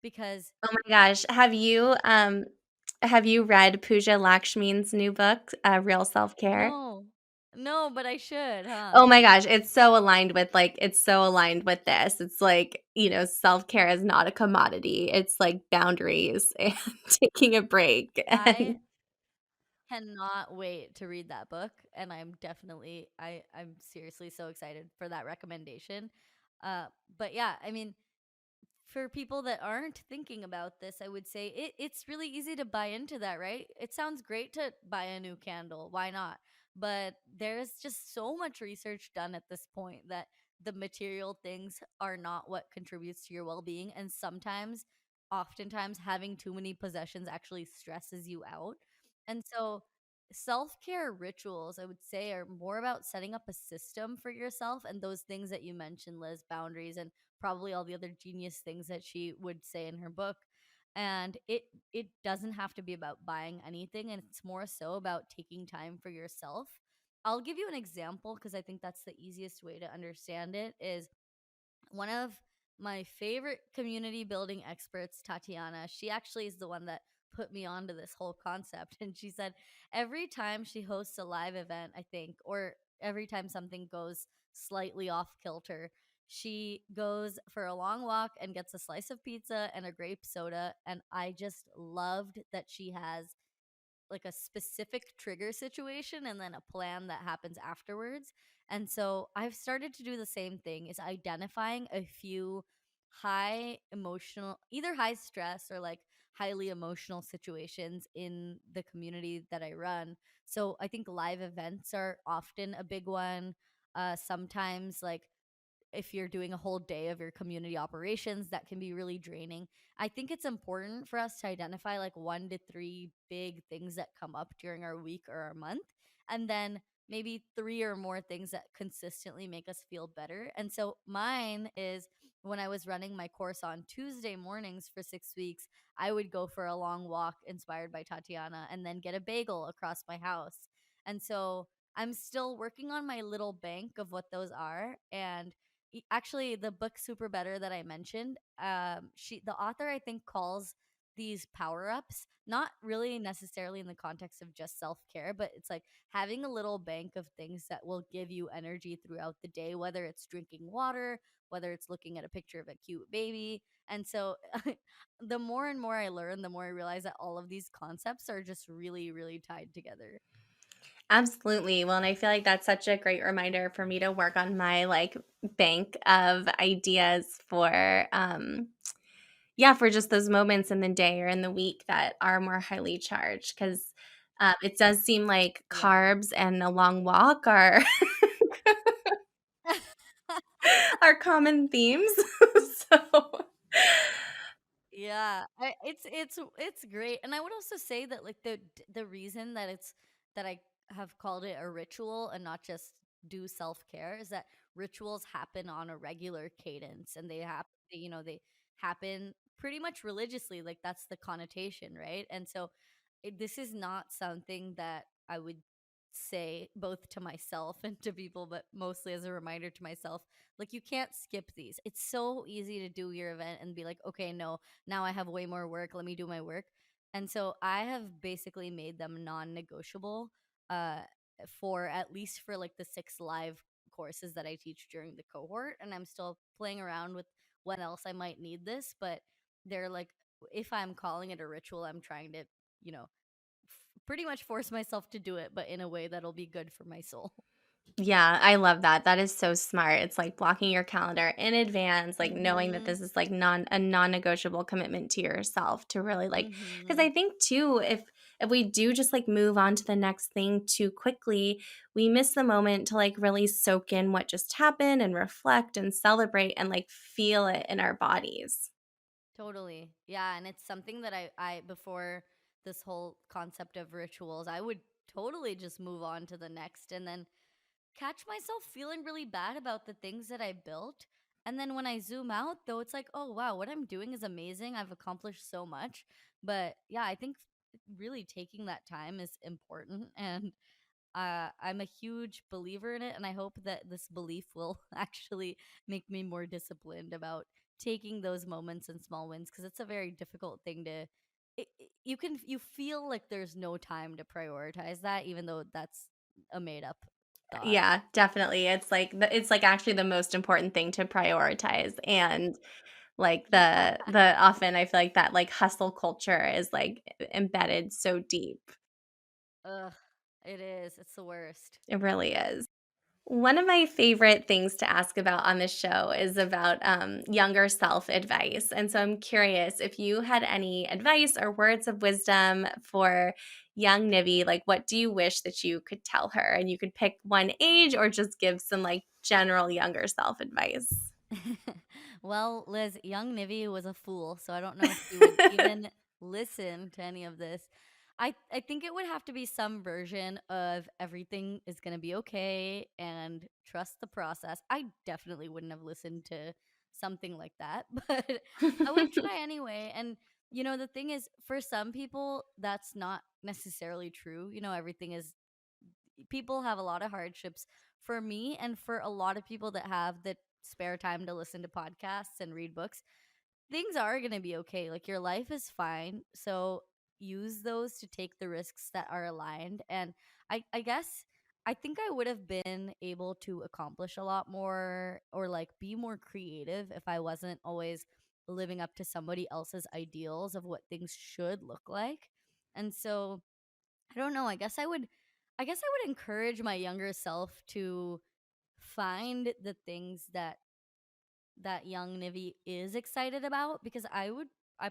because Oh my gosh, have you read Pooja Lakshmi's new book, Real Self-Care? no, no, but I should, huh? Oh my gosh, it's so aligned with this. It's like, self-care is not a commodity. It's like boundaries and taking a break I and cannot wait to read that book, and I'm seriously so excited for that recommendation. Uh but yeah, I mean, for people that aren't thinking about this, I would say it's really easy to buy into that, right? It sounds great to buy a new candle. Why not? But there's just so much research done at this point that the material things are not what contributes to your well being. And oftentimes, having too many possessions actually stresses you out. And so, self care rituals, I would say, are more about setting up a system for yourself and those things that you mentioned, Liz, boundaries and probably all the other genius things that she would say in her book. And it doesn't have to be about buying anything, and it's more so about taking time for yourself. I'll give you an example because I think that's the easiest way to understand it. Is one of my favorite community building experts, Tatiana, she actually is the one that put me onto this whole concept. And she said every time she hosts a live event, I think, or every time something goes slightly off kilter, she goes for a long walk and gets a slice of pizza and a grape soda. And I just loved that she has like a specific trigger situation and then a plan that happens afterwards. And so I've started to do the same thing, is identifying a few high emotional, either high stress or like highly emotional situations in the community that I run. So I think live events are often a big one. Sometimes like if you're doing a whole day of your community operations, that can be really draining. I think it's important for us to identify like 1 to 3 big things that come up during our week or our month, and then maybe three or more things that consistently make us feel better. And so mine is, when I was running my course on Tuesday mornings for 6 weeks, I would go for a long walk inspired by Tatiana and then get a bagel across my house. And so I'm still working on my little bank of what those are. And actually, the book Super Better that I mentioned, the author, I think, calls these power ups not really necessarily in the context of just self care, but it's like having a little bank of things that will give you energy throughout the day, whether it's drinking water, whether it's looking at a picture of a cute baby. And so the more and more I learn, the more I realize that all of these concepts are just really, really tied together. Absolutely. Well, and I feel like that's such a great reminder for me to work on my like bank of ideas for yeah, for just those moments in the day or in the week that are more highly charged cuz it does seem like Yeah. carbs and a long walk are are common themes. So Yeah, it's great, and I would also say that like the reason that I have called it a ritual and not just do self care is that rituals happen on a regular cadence, and they happen pretty much religiously. Like that's the connotation, right? And so this is not something that I would say both to myself and to people, but mostly as a reminder to myself. Like you can't skip these. It's so easy to do your event and be like, okay, no, now I have way more work. Let me do my work. And so I have basically made them non-negotiable, uh, for at least for like the 6 live courses that I teach during the cohort. And I'm still playing around with when else I might need this, but they're like, if I'm calling it a ritual, I'm trying to, you know, pretty much force myself to do it, but in a way that'll be good for my soul. yeah, I love that. That is so smart. It's like blocking your calendar in advance, like knowing that Mhm. this is like non-negotiable commitment to yourself to really like because Mhm. I think too if we do just like move on to the next thing too quickly, we miss the moment to like really soak in what just happened and reflect and celebrate and like feel it in our bodies. Totally. Yeah, and it's something that I before this whole concept of rituals, I would totally just move on to the next and then catch myself feeling really bad about the things that I built. And then when I zoom out, though, it's like, oh, wow, what I'm doing is amazing. I've accomplished so much. But yeah, I think really taking that time is important. And I'm a huge believer in it, and I hope that this belief will actually make me more disciplined about taking those moments and small wins because it's a very difficult thing to. You feel like there's no time to prioritize that, even though that's a made up thought. Yeah, definitely. It's like actually the most important thing to prioritize and like Yeah. the often I feel like that like hustle culture is like embedded so deep. Ugh, it is. It's the worst. It really is. One of my favorite things to ask about on this show is about younger self advice. And so I'm curious if you had any advice or words of wisdom for young Nivi, like what do you wish that you could tell her? And you could pick one age or just give some like general younger self advice. Well, Liz, young Nivi was a fool, so I don't know if she would even listen to any of this. I think it would have to be some version of everything is going to be okay and trust the process. I definitely wouldn't have listened to something like that, but I would try anyway. And the thing is, for some people that's not necessarily true. Everything is, people have a lot of hardships. For me and for a lot of people that have the spare time to listen to podcasts and read books, things are going to be okay. Like your life is fine. So use those to take the risks that are aligned. And I guess I think I would have been able to accomplish a lot more or like be more creative if I wasn't always living up to somebody else's ideals of what things should look like. And so I don't know. I guess I would encourage my younger self to find the things that young Nivi is excited about, because I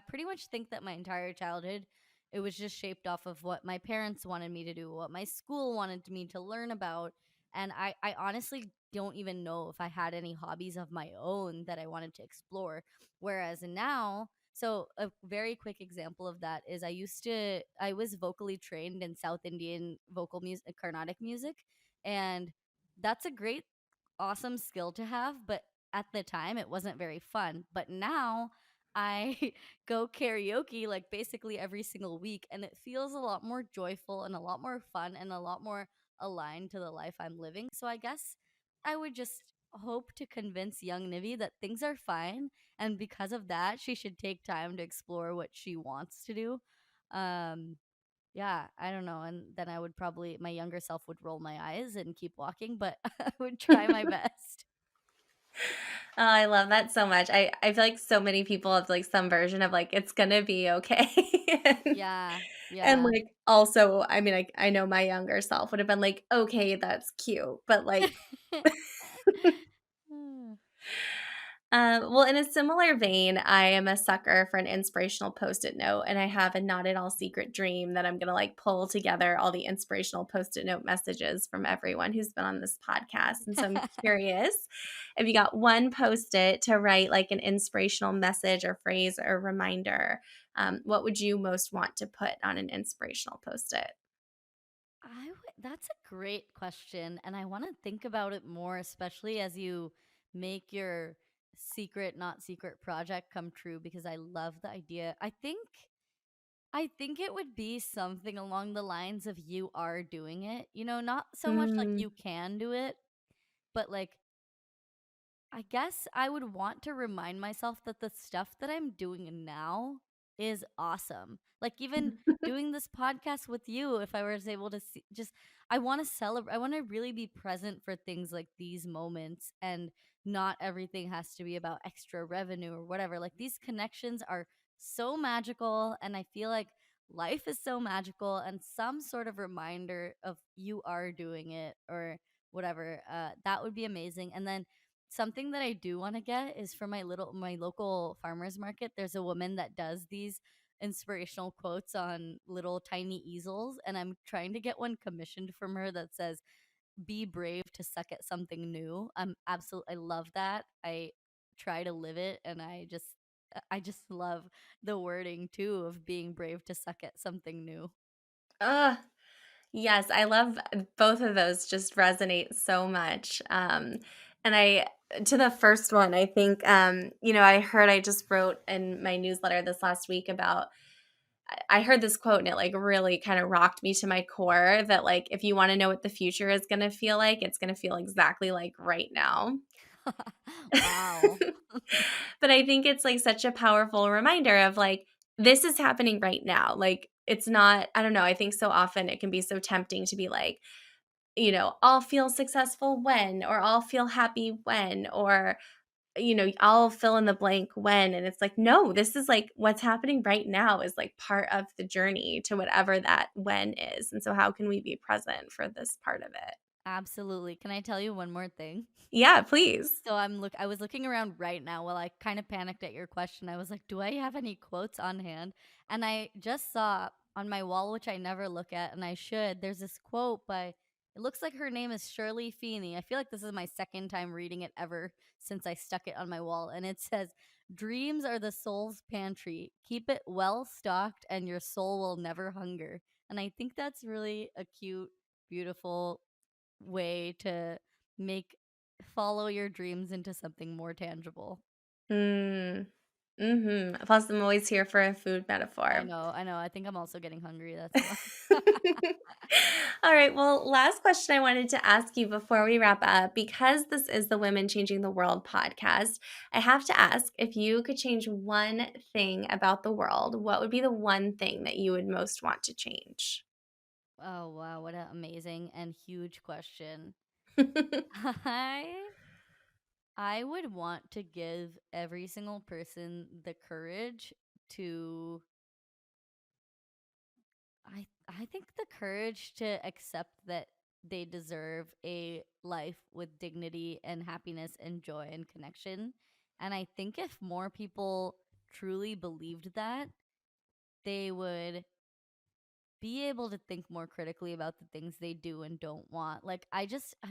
pretty much think that my entire childhood it was just shaped off of what my parents wanted me to do, what my school wanted me to learn about, and I honestly don't even know if I had any hobbies of my own that I wanted to explore. Whereas now, so a very quick example of that is I was vocally trained in South Indian vocal music, Carnatic music, and that's a great awesome skill to have, but at the time it wasn't very fun. But now I go karaoke like basically every single week, and it feels a lot more joyful and a lot more fun and a lot more aligned to the life I'm living. So I guess I would just hope to convince young Nivi that things are fine, and because of that she should take time to explore what she wants to do. Um yeah, I don't know. And then I would probably, my younger self would roll my eyes and keep walking, but I would try my best. Oh, I love that so much. I feel like so many people have like some version of like it's gonna be okay. and, Yeah, and yeah. like also, I mean, like I know my younger self would have been like, okay, that's cute, but like Hmm. well, in a similar vein, I am a sucker for an inspirational post-it note, and I have a not at all secret dream that I'm gonna like pull together all the inspirational post-it note messages from everyone who's been on this podcast. And so I'm curious if you got one post-it to write like an inspirational message or phrase or reminder, what would you most want to put on an inspirational post-it? That's a great question, and I want to think about it more, especially as you make your secret, not secret project come true, because I love the idea. I think it would be something along the lines of you are doing it. Not so much like Mm, you can do it, but like I guess I would want to remind myself that the stuff that I'm doing now is awesome. Like even doing this podcast with you, if I was able to see, just I want to celebrate. I want to really be present for things like these moments, and not everything has to be about extra revenue or whatever. Like these connections are so magical, and I feel like life is so magical, and some sort of reminder of you are doing it or whatever, that would be amazing. And then something that I do want to get is for my local farmers market. There's a woman that does these inspirational quotes on little tiny easels, and I'm trying to get one commissioned from her that says be brave to suck at something new. I love that. I try to live it, and I just love the wording too of being brave to suck at something new. ugh. Yes, I love both of those just resonate so much. And I to the first one, I think I just wrote in my newsletter this last week about I heard this quote and it like really kind of rocked me to my core that like if you want to know what the future is going to feel like, it's going to feel exactly like right now. Wow. But I think it's like such a powerful reminder of like this is happening right now. Like it's not I don't know, I think so often it can be so tempting to be like I'll feel successful when, or I'll feel happy when, or, I'll fill in the blank when. And it's like, no, this is like what's happening right now is like part of the journey to whatever that when is. And so, how can we be present for this part of it? Absolutely. Can I tell you one more thing? Yeah, please. So I was looking around right now while I kind of panicked at your question. I was like, do I have any quotes on hand? And I just saw on my wall, which I never look at, and I should, there's this quote by, it looks like her name is Shirley Feeney. I feel like this is my second time reading it ever since I stuck it on my wall. And it says, dreams are the soul's pantry. Keep it well stocked and your soul will never hunger. And I think that's really a cute, beautiful way to make follow your dreams into something more tangible. Mm, Plus, I'm always here for a food metaphor. I know. I think I'm also getting hungry. That's why. All right. Well, last question I wanted to ask you before we wrap up, because this is the Women Changing the World podcast, I have to ask if you could change one thing about the world, what would be the one thing that you would most want to change? Oh wow, what an amazing and huge question. I I would want to give every single person the courage to I think the courage to accept that they deserve a life with dignity and happiness and joy and connection. And I think if more people truly believed that, they would be able to think more critically about the things they do and don't want. Like I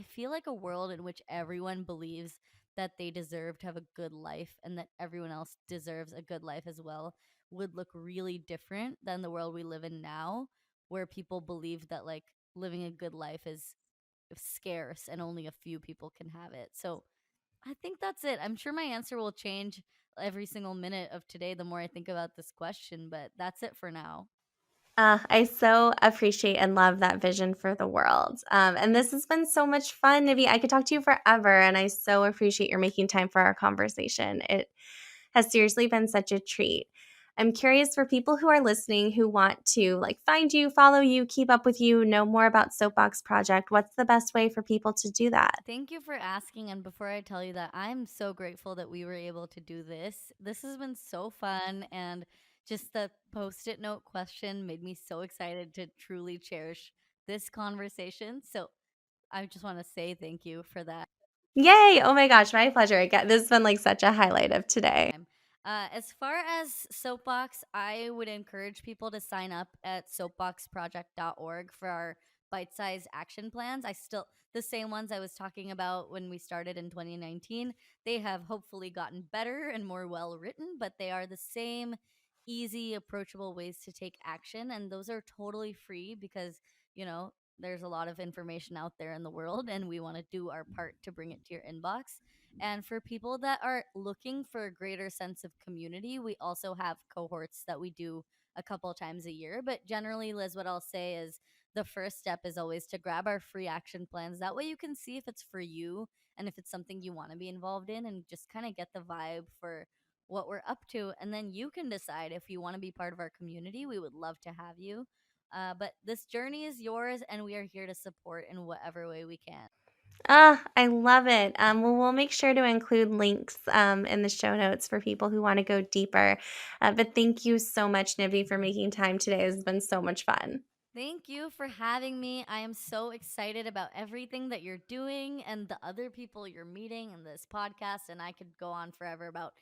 feel like a world in which everyone believes that they deserve to have a good life and that everyone else deserves a good life as well would look really different than the world we live in now, where people believe that like living a good life is scarce and only a few people can have it. So I think that's it. I'm sure my answer will change every single minute of today the more I think about this question, but that's it for now. I so appreciate and love that vision for the world. And this has been so much fun, Nivi. I could talk to you forever, and I so appreciate your making time for our conversation. It has seriously been such a treat. I'm curious for people who are listening who want to like find you, follow you, keep up with you, know more about Soapbox Project. What's the best way for people to do that? Thank you for asking. And before I tell you that, I'm so grateful that we were able to do this. This has been so fun. And just the post it note question made me so excited to truly cherish this conversation. So I just want to say thank you for that. Yay! Oh my gosh, my pleasure. This has been like such a highlight of today. As far as Soapbox, I would encourage people to sign up at soapboxproject.org for our bite-sized action plans. The same ones I was talking about when we started in 2019. They have hopefully gotten better and more well written, but they are the same easy, approachable ways to take action. And those are totally free because, there's a lot of information out there in the world, and we want to do our part to bring it to your inbox. And for people that are looking for a greater sense of community, we also have cohorts that we do a couple of times a year. But generally, Liz, what I'll say is the first step is always to grab our free action plans. That way you can see if it's for you and if it's something you want to be involved in and just kind of get the vibe for what we're up to. And then you can decide if you want to be part of our community. We would love to have you. But this journey is yours, and we are here to support in whatever way we can. Ah, I love it. Well, we'll make sure to include links in the show notes for people who want to go deeper. But thank you so much, Nivi, for making time today. It's been so much fun. Thank you for having me. I am so excited about everything that you're doing and the other people you're meeting in this podcast. And I could go on forever about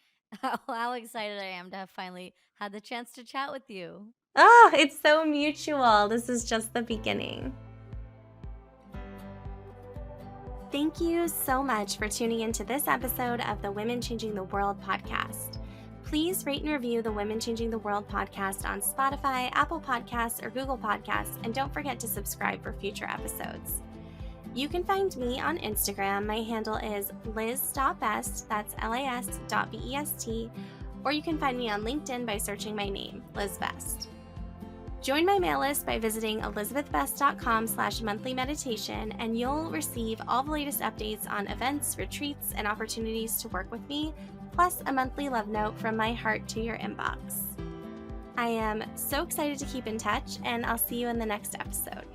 how excited I am to have finally had the chance to chat with you. Ah, it's so mutual. This is just the beginning. Thank you so much for tuning into this episode of the Women Changing the World podcast. Please rate and review the Women Changing the World podcast on Spotify, Apple Podcasts, or Google Podcasts, and don't forget to subscribe for future episodes. You can find me on Instagram. My handle is liz.best, that's lis.best, or you can find me on LinkedIn by searching my name, Liz Best. Join my mail list by visiting elizabethbest.com/monthly meditation, and you'll receive all the latest updates on events, retreats, and opportunities to work with me, plus a monthly love note from my heart to your inbox. I am so excited to keep in touch, and I'll see you in the next episode.